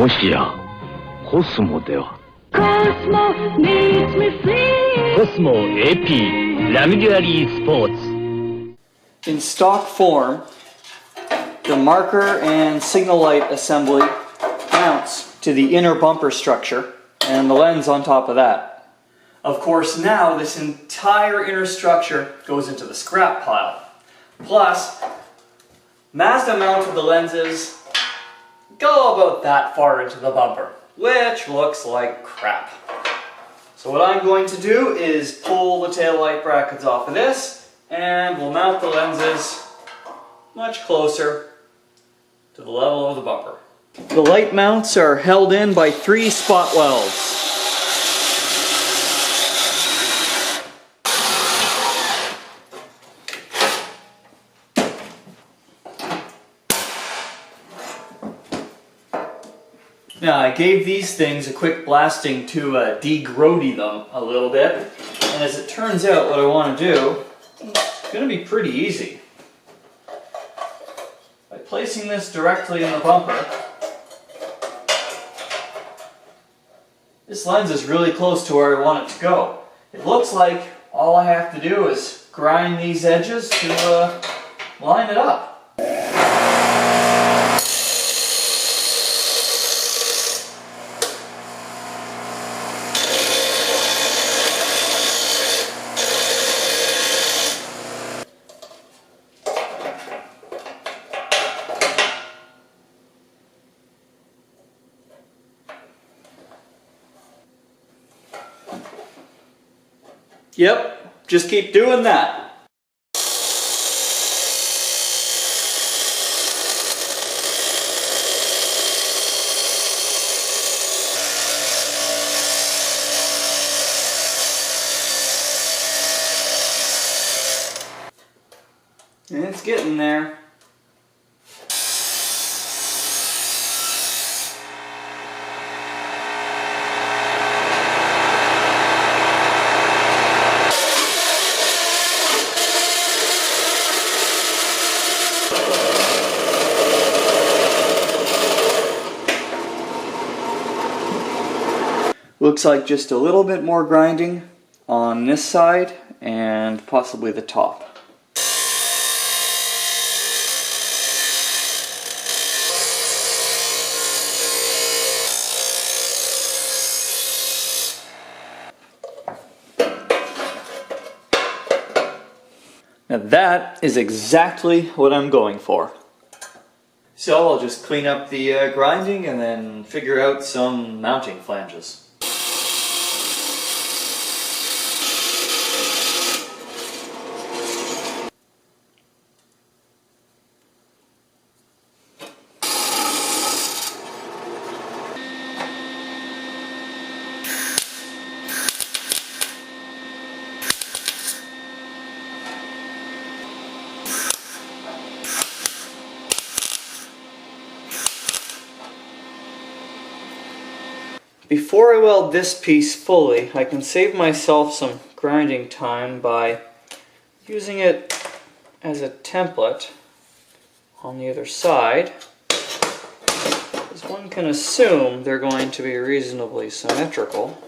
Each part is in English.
もしやコスモでは。 Cosmo makes me feel. Cosmo AP Luxury Sports. In stock form, the marker and signal light assembly mounts to the inner bumper structure and the lens on top of that. Of course, now this entire inner structure goes into the scrap pile. Plus, Mazda mounted the lenses go about that far into the bumper, which looks like crap. So what I'm going to do is pull the taillight brackets off of this, and we'll mount the lenses much closer to the level of the bumper. The light mounts are held in by 3 spot welds. Now I gave these things a quick blasting to de-grody them a little bit, and as it turns out what I want to do is going to be pretty easy. By placing this directly in the bumper, this lens is really close to where I want it to go. It looks like all I have to do is grind these edges to line it up. Yep, just keep doing that. And it's getting there. Looks like just a little bit more grinding on this side and possibly the top. Now that is exactly what I'm going for. So I'll just clean up the grinding and then figure out some mounting flanges. Before I weld this piece fully, I can save myself some grinding time by using it as a template on the other side, as one can assume they're going to be reasonably symmetrical.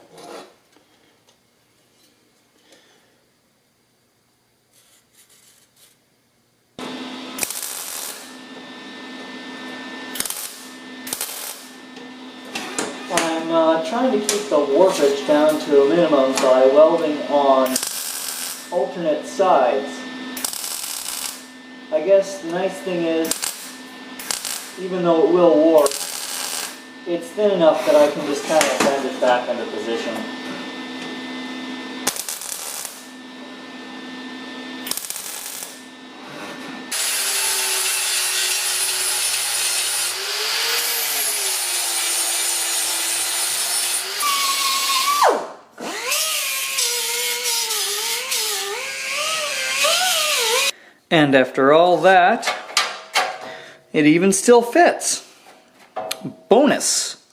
I'm trying to keep the warpage down to a minimum by welding on alternate sides. I guess the nice thing is, even though it will warp, it's thin enough that I can just kind of bend it back into position. And after all that, it even still fits. Bonus!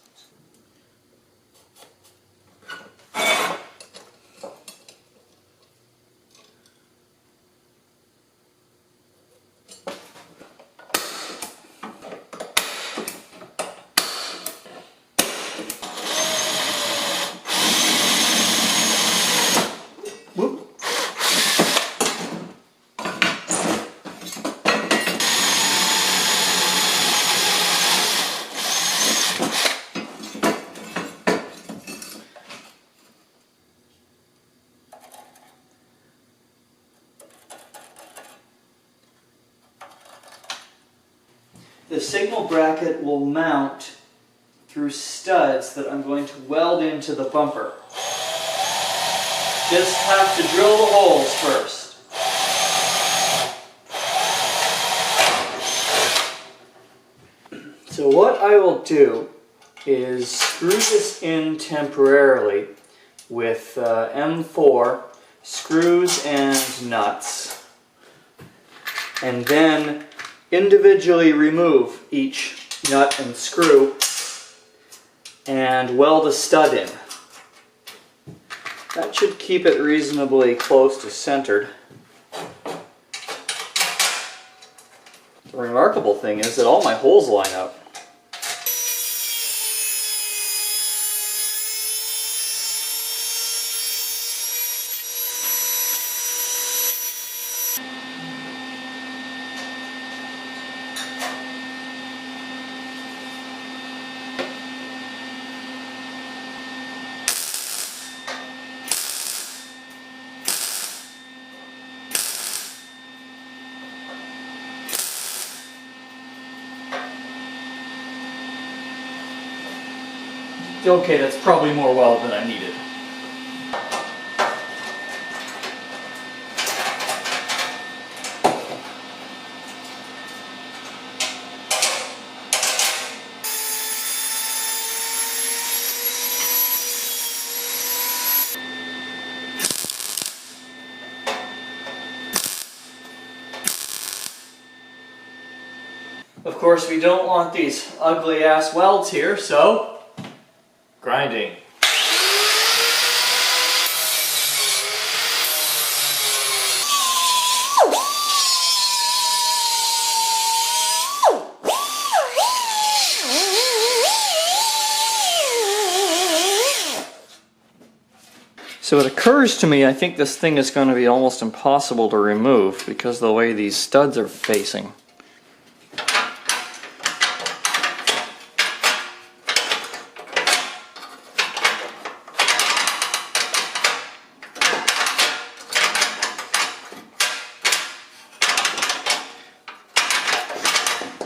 the signal bracket will mount through studs that I'm going to weld into the bumper. Just have to drill the holes first. So what I will do is screw this in temporarily with M4 screws and nuts, and then individually remove each nut and screw and weld a stud in. That should keep it reasonably close to centered. The remarkable thing is that all my holes line up. Okay, that's probably more weld than I needed. Of course, we don't want these ugly ass welds here, so grinding. So it occurs to me, I think this thing is going to be almost impossible to remove because of the way these studs are facing.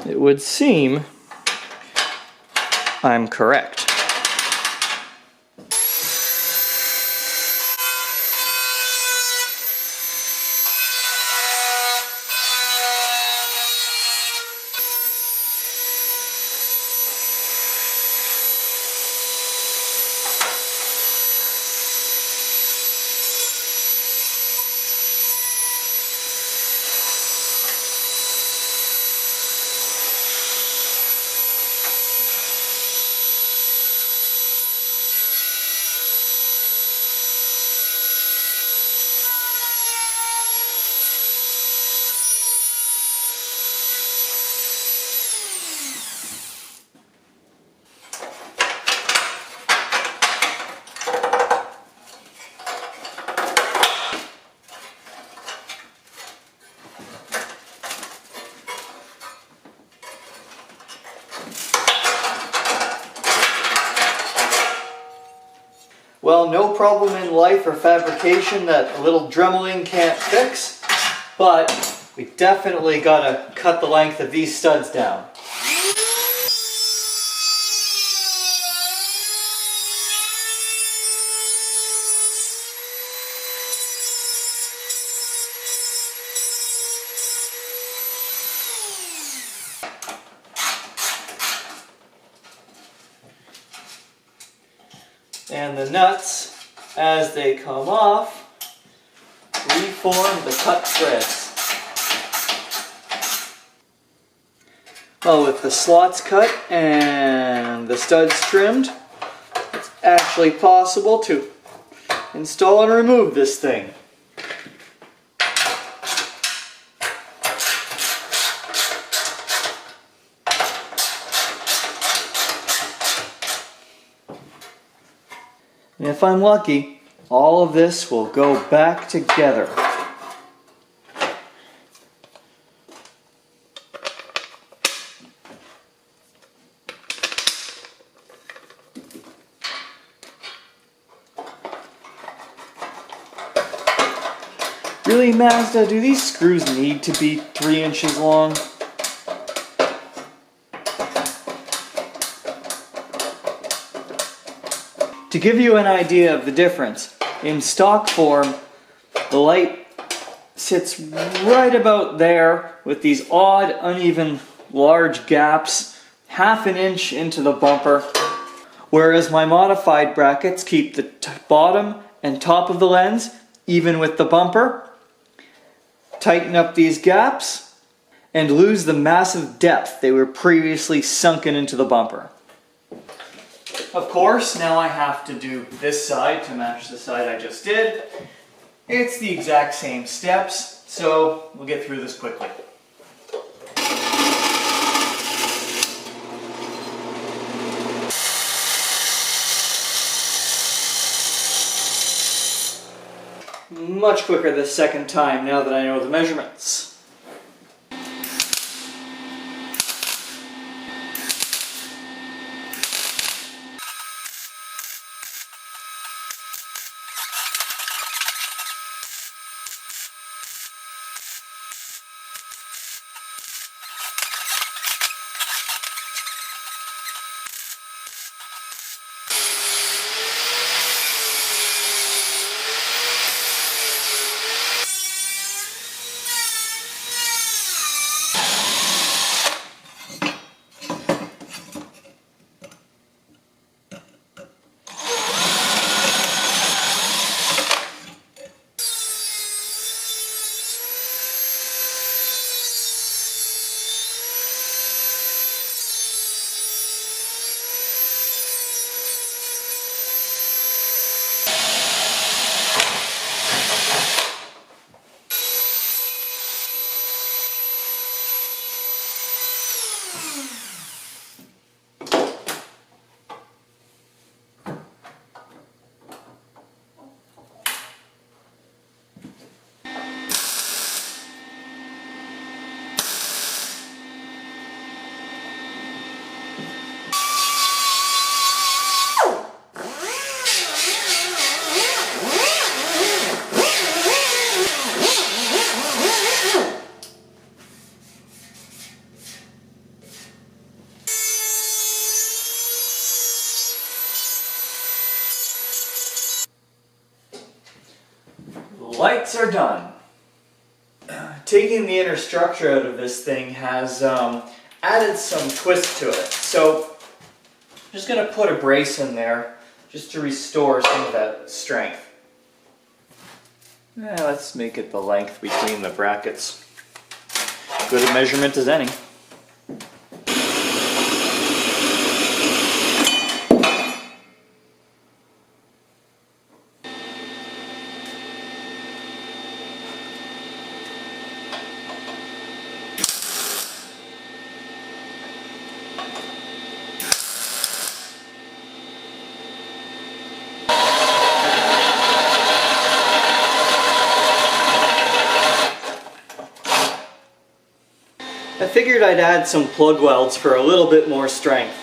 It would seem I'm correct. Well, no problem in life or fabrication that a little dremeling can't fix, but we definitely gotta cut the length of these studs down. And the nuts, as they come off, reform the cut threads. Well, with the slots cut and the studs trimmed, it's actually possible to install and remove this thing. And if I'm lucky, all of this will go back together. Really, Mazda, do these screws need to be 3 inches long? To give you an idea of the difference, in stock form, the light sits right about there with these odd, uneven, large gaps, half an inch into the bumper, whereas my modified brackets keep the bottom and top of the lens even with the bumper, tighten up these gaps, and lose the massive depth they were previously sunken into the bumper. Of course, now I have to do this side to match the side I just did. It's the exact same steps, so we'll get through this quickly. Much quicker this second time now that I know the measurements. Lights are done. Taking the inner structure out of this thing has added some twist to it. So I'm just going to put a brace in there just to restore some of that strength. Let's make it the length between the brackets. Good a measurement as any. I figured I'd add some plug welds for a little bit more strength.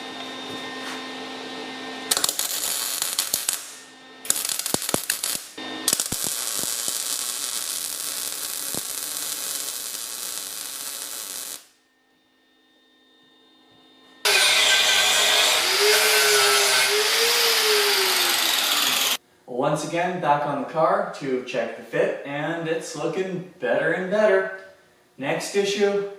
Once again, back on the car to check the fit, and it's looking better and better. Next issue,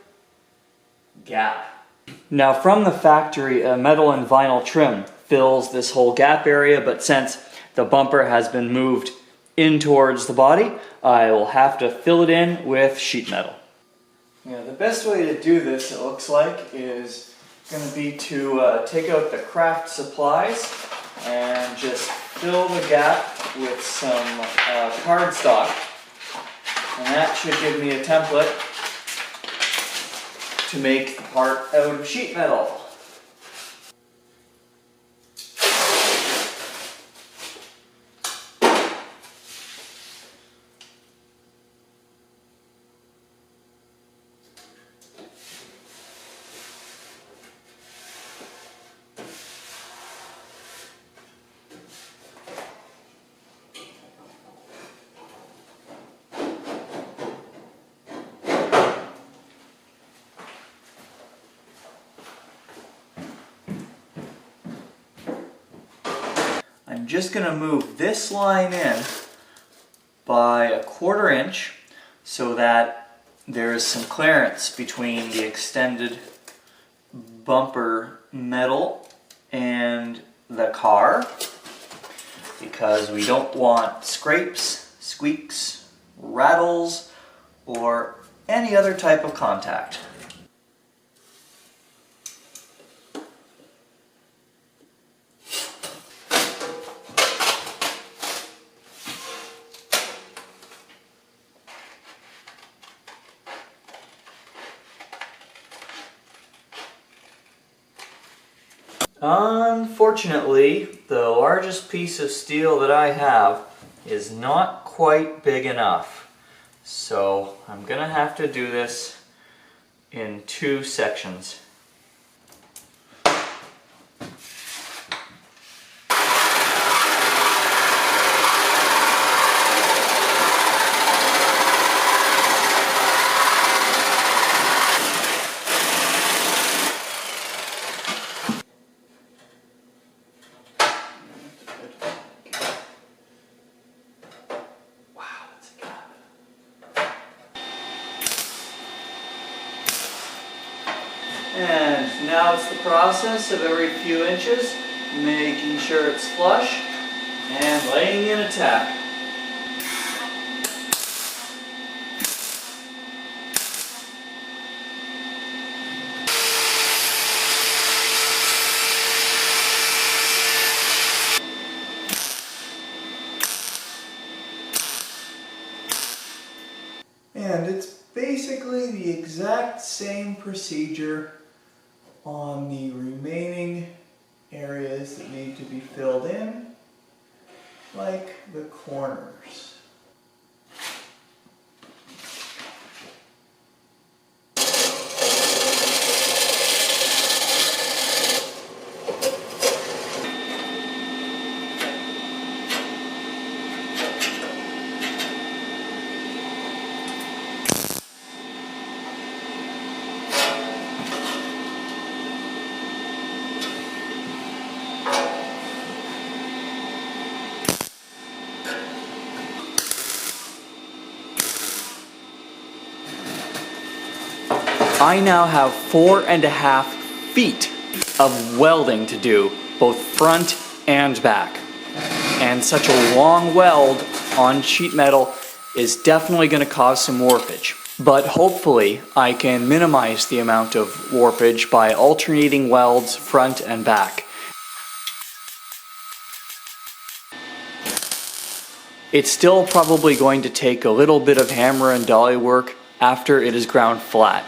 gap. Now from the factory, a metal and vinyl trim fills this whole gap area, but since the bumper has been moved in towards the body, I will have to fill it in with sheet metal. Now the best way to do this, it looks like, is going to be to take out the craft supplies and just fill the gap with some cardstock, and that should give me a template to make the part out of sheet metal. I'm just going to move this line in by 1/4 inch so that there is some clearance between the extended bumper metal and the car, because we don't want scrapes, squeaks, rattles, or any other type of contact. Unfortunately, the largest piece of steel that I have is not quite big enough. So I'm gonna have to do this in 2 sections. And now it's the process of every few inches, making sure it's flush and laying in a tack. And it's basically the exact same procedure on the remaining areas that need to be filled in, like the corners. I now have 4.5 feet of welding to do, both front and back. And such a long weld on sheet metal is definitely going to cause some warpage. But hopefully I can minimize the amount of warpage by alternating welds front and back. It's still probably going to take a little bit of hammer and dolly work after it is ground flat.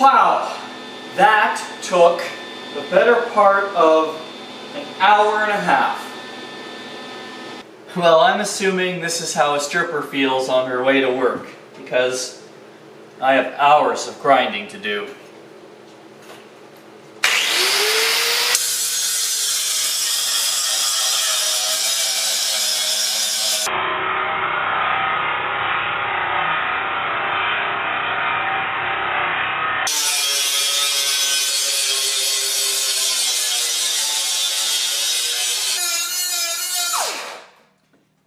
Wow, that took the better part of an hour and a half. Well, I'm assuming this is how a stripper feels on her way to work, because I have hours of grinding to do.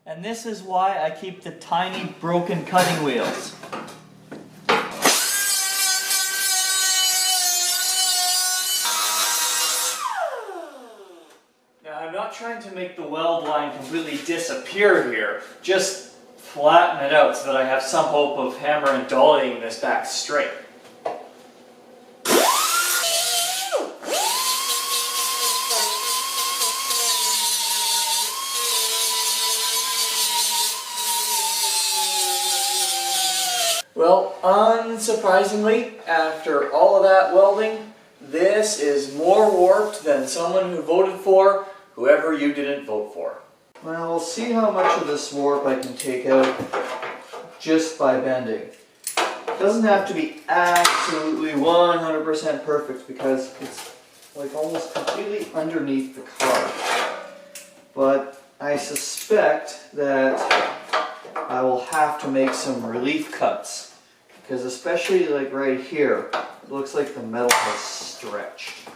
And this is why I keep the tiny broken cutting wheels. Now I'm not trying to make the weld line completely disappear here, just flatten it out so that I have some hope of hammer and dollying this back straight. Well, unsurprisingly, after all of that welding, this is more warped than someone who voted for whoever you didn't vote for. Well, we'll see how much of this warp I can take out just by bending. It doesn't have to be absolutely 100% perfect because it's like almost completely underneath the car. But I suspect that I will have to make some relief cuts because especially like right here, it looks like the metal has stretched.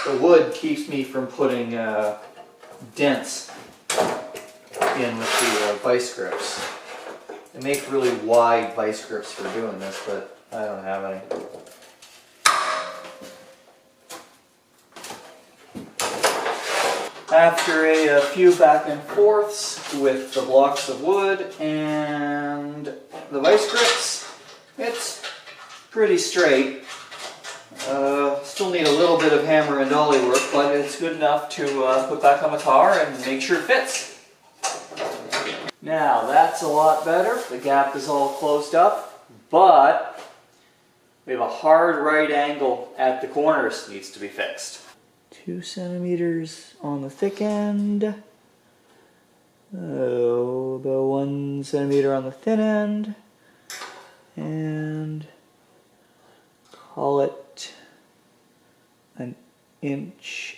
The wood keeps me from putting dents in with the vice grips. They make really wide vice grips for doing this, but I don't have any. After a few back and forths with the blocks of wood and the vice grips, it's pretty straight. Still need a little bit of hammer and dolly work, but it's good enough to put back on the car and make sure it fits. Now that's a lot better. The gap is all closed up, but we have a hard right angle at the corners needs to be fixed. 2 centimeters on the thick end. About 1 centimeter on the thin end. And call it 1.5 inches.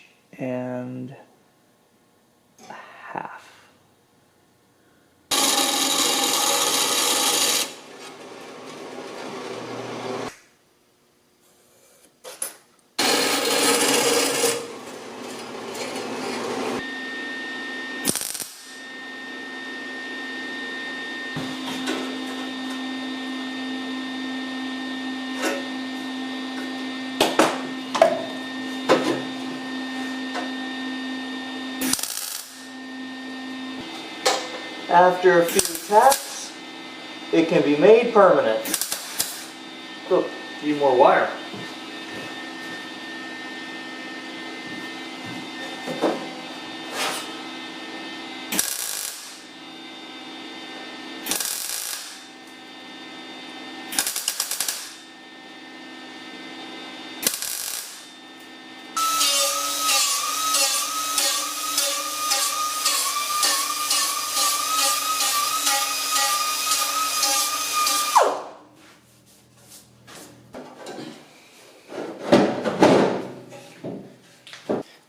After a few taps, it can be made permanent. Look, need more wire.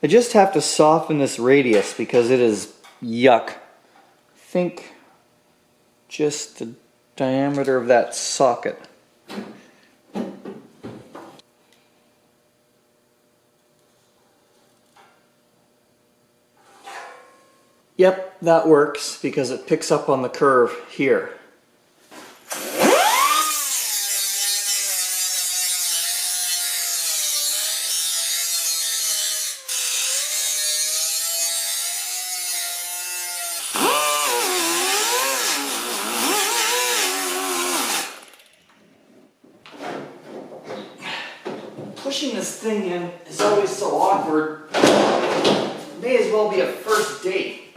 I just have to soften this radius because it is yuck. Think just the diameter of that socket. Yep, that works because it picks up on the curve here. Pushing this thing in is always so awkward. May as well be a first date.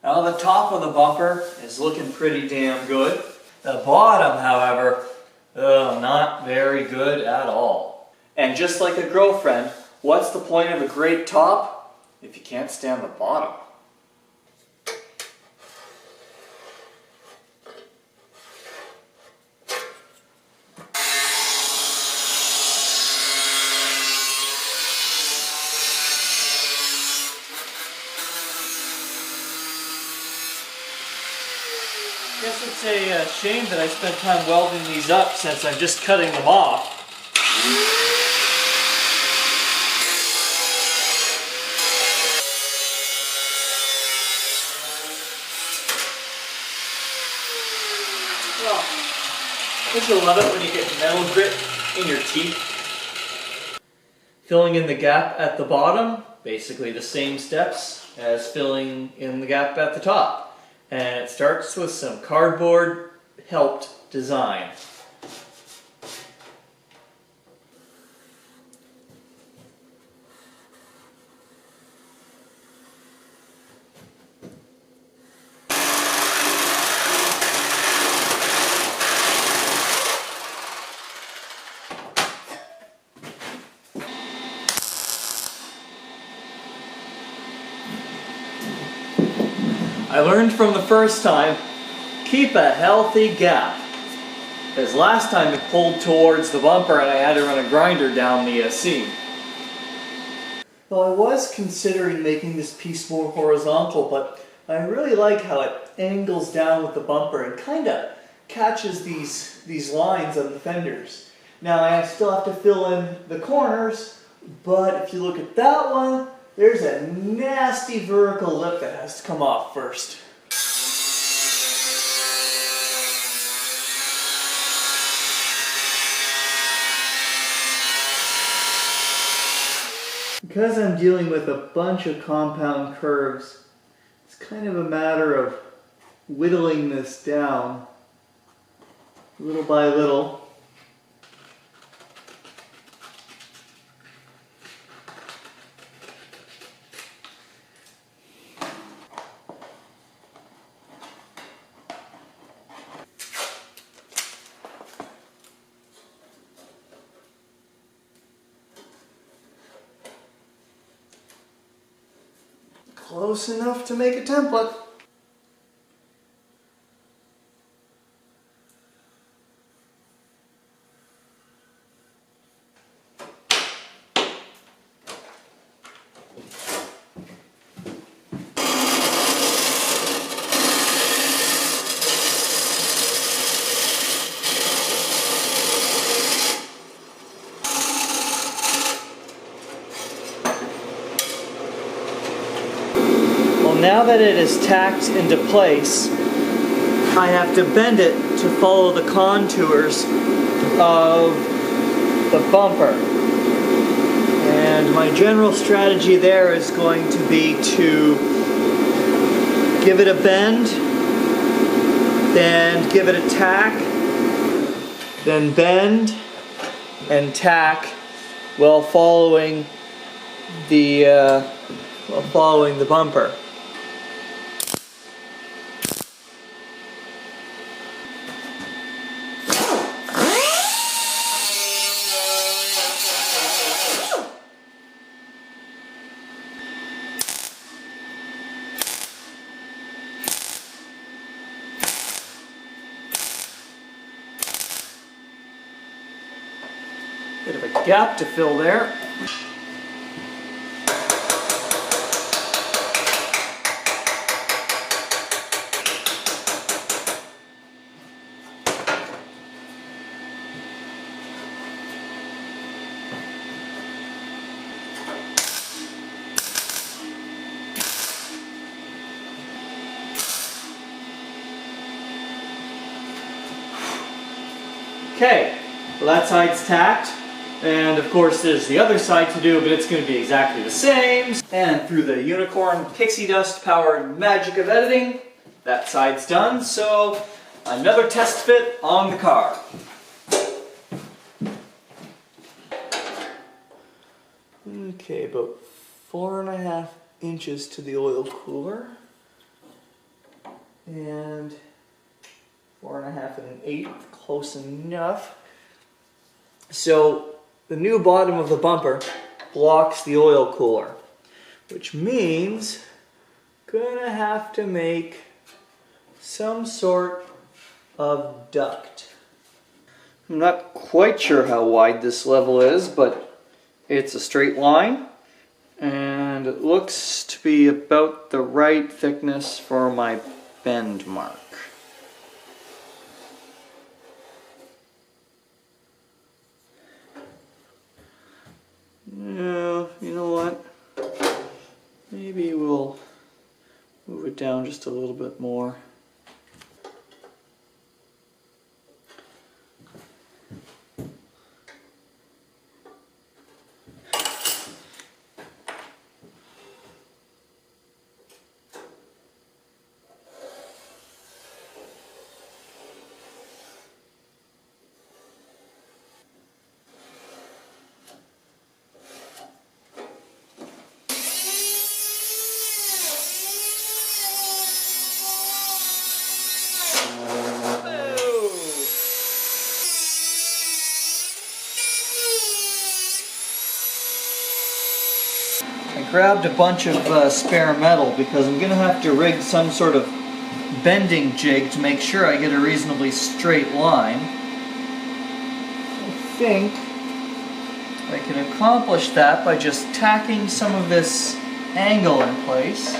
Now the top of the bumper is looking pretty damn good. The bottom, however, not very good at all. And just like a girlfriend, what's the point of a great top if you can't stand the bottom? Guess it's a shame that I spent time welding these up since I'm just cutting them off. Well, don't you love it when you get metal grit in your teeth? Filling in the gap at the bottom, basically the same steps as filling in the gap at the top. And it starts with some cardboard helped design. I learned from the first time, keep a healthy gap. Because last time it pulled towards the bumper and I had to run a grinder down the seam. Well, I was considering making this piece more horizontal, but I really like how it angles down with the bumper and kind of catches these lines on the fenders. Now I still have to fill in the corners, but if you look at that one, there's a nasty vertical lip that has to come off first. Because I'm dealing with a bunch of compound curves, it's kind of a matter of whittling this down little by little. Close enough to make a template. Now that it is tacked into place, I have to bend it to follow the contours of the bumper. And my general strategy there is going to be to give it a bend, then give it a tack, then bend and tack while following the bumper. Bit of a gap to fill there. Okay, well that side's tacked. And of course there's the other side to do, but it's going to be exactly the same. And through the unicorn pixie dust powered magic of editing, that side's done. So another test fit on the car. Okay, about 4.5 inches to the oil cooler. And 4.5 1/8, close enough. So the new bottom of the bumper blocks the oil cooler, which means gonna have to make some sort of duct. I'm not quite sure how wide this level is, but it's a straight line and it looks to be about the right thickness for my bend mark. No, you know what? Maybe we'll move it down just a little bit more. I grabbed a bunch of spare metal because I'm going to have to rig some sort of bending jig to make sure I get a reasonably straight line. I think I can accomplish that by just tacking some of this angle in place.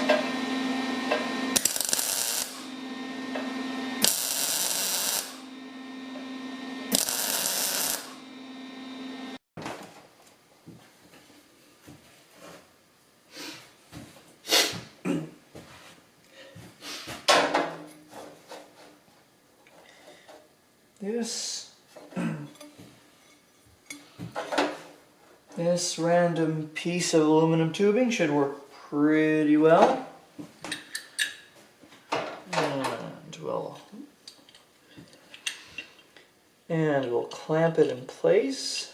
This random piece of aluminum tubing should work pretty well. And we'll clamp it in place.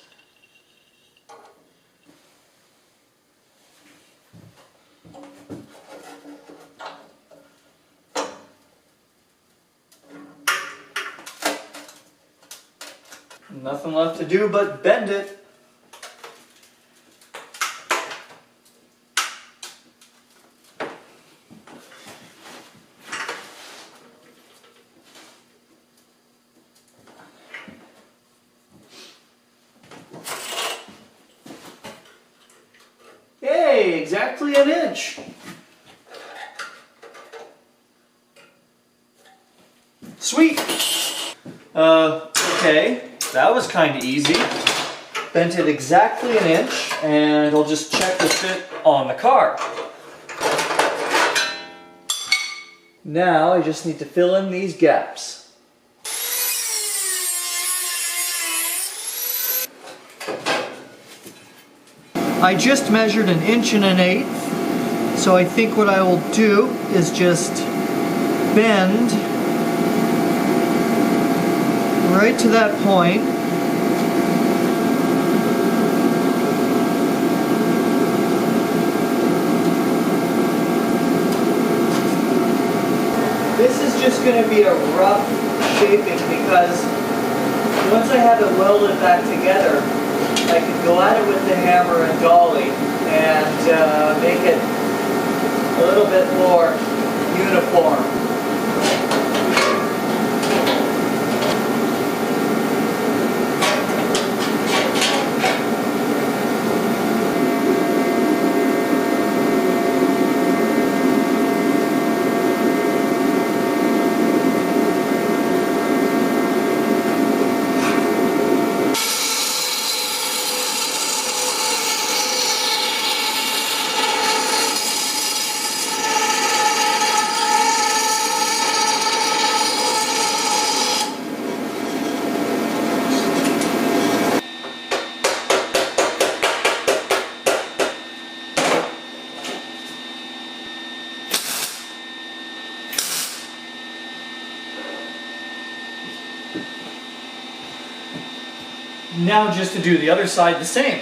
Nothing left to do but bend it. Hey, exactly an inch. Sweet. Okay, that was kind of easy. Bent it exactly an inch, and I'll just check the fit on the car. Now I just need to fill in these gaps. I just measured 1 1/8 inches, so I think what I will do is just bend right to that point. This is just going to be a rough shaping because once I have it welded back together, I can go at it with the hammer and dolly and make it a little bit more uniform. Now just to do the other side the same.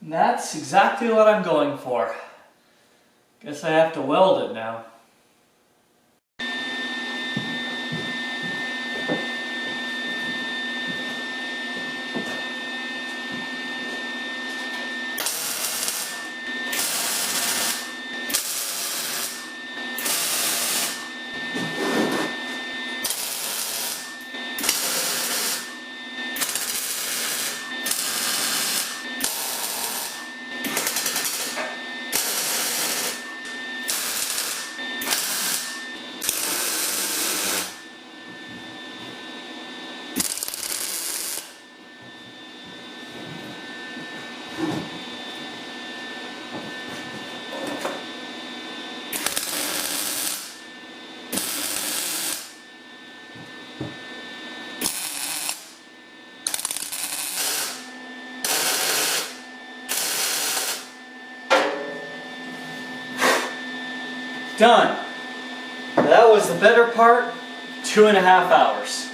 And that's exactly what I'm going for. Guess I have to weld it now. Done. That was the better part, 2.5 hours.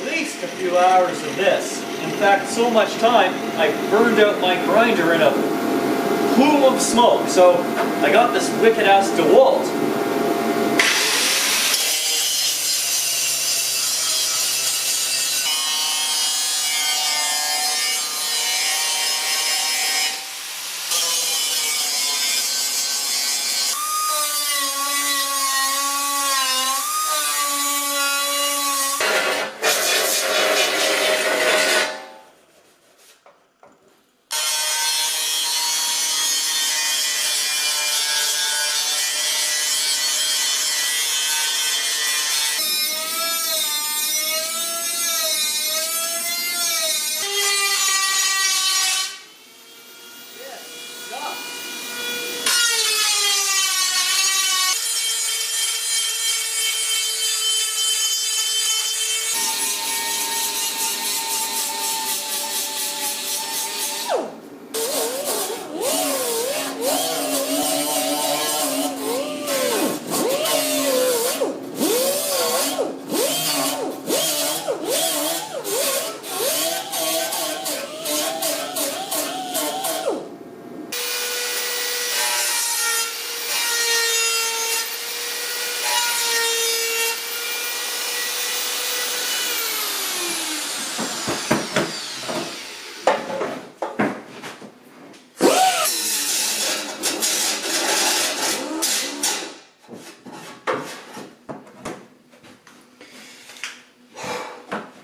least a few hours of this. In fact, so much time, I burned out my grinder in a plume of smoke. So I got this wicked-ass DeWalt.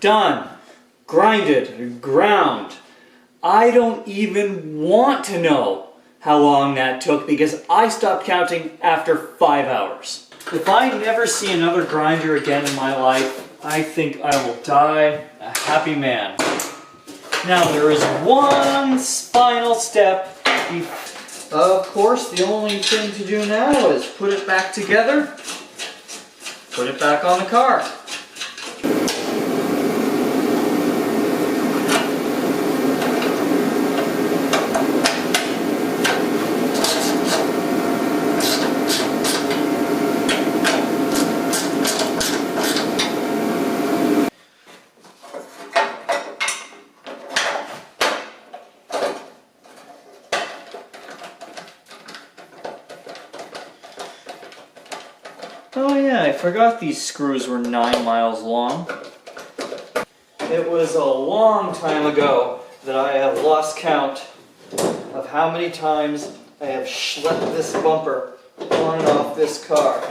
Done. Grinded. Ground. I don't even want to know how long that took because I stopped counting after 5 hours. If I never see another grinder again in my life, I think I will die a happy man. Now there is one final step. Of course, the only thing to do now is put it back together, put it back on the car. Oh yeah, I forgot these screws were 9 miles long. It was a long time ago that I have lost count of how many times I have schlepped this bumper on and off this car.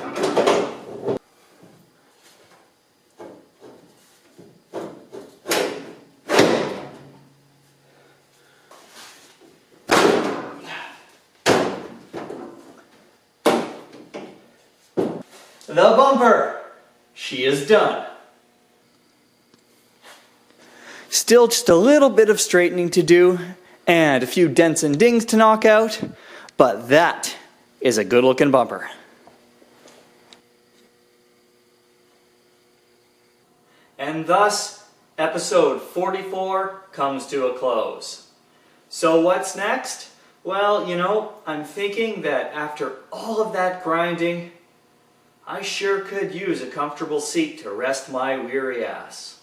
The bumper! She is done. Still just a little bit of straightening to do and a few dents and dings to knock out, but that is a good looking bumper. And thus, episode 44 comes to a close. So what's next? Well, you know, I'm thinking that after all of that grinding, I sure could use a comfortable seat to rest my weary ass.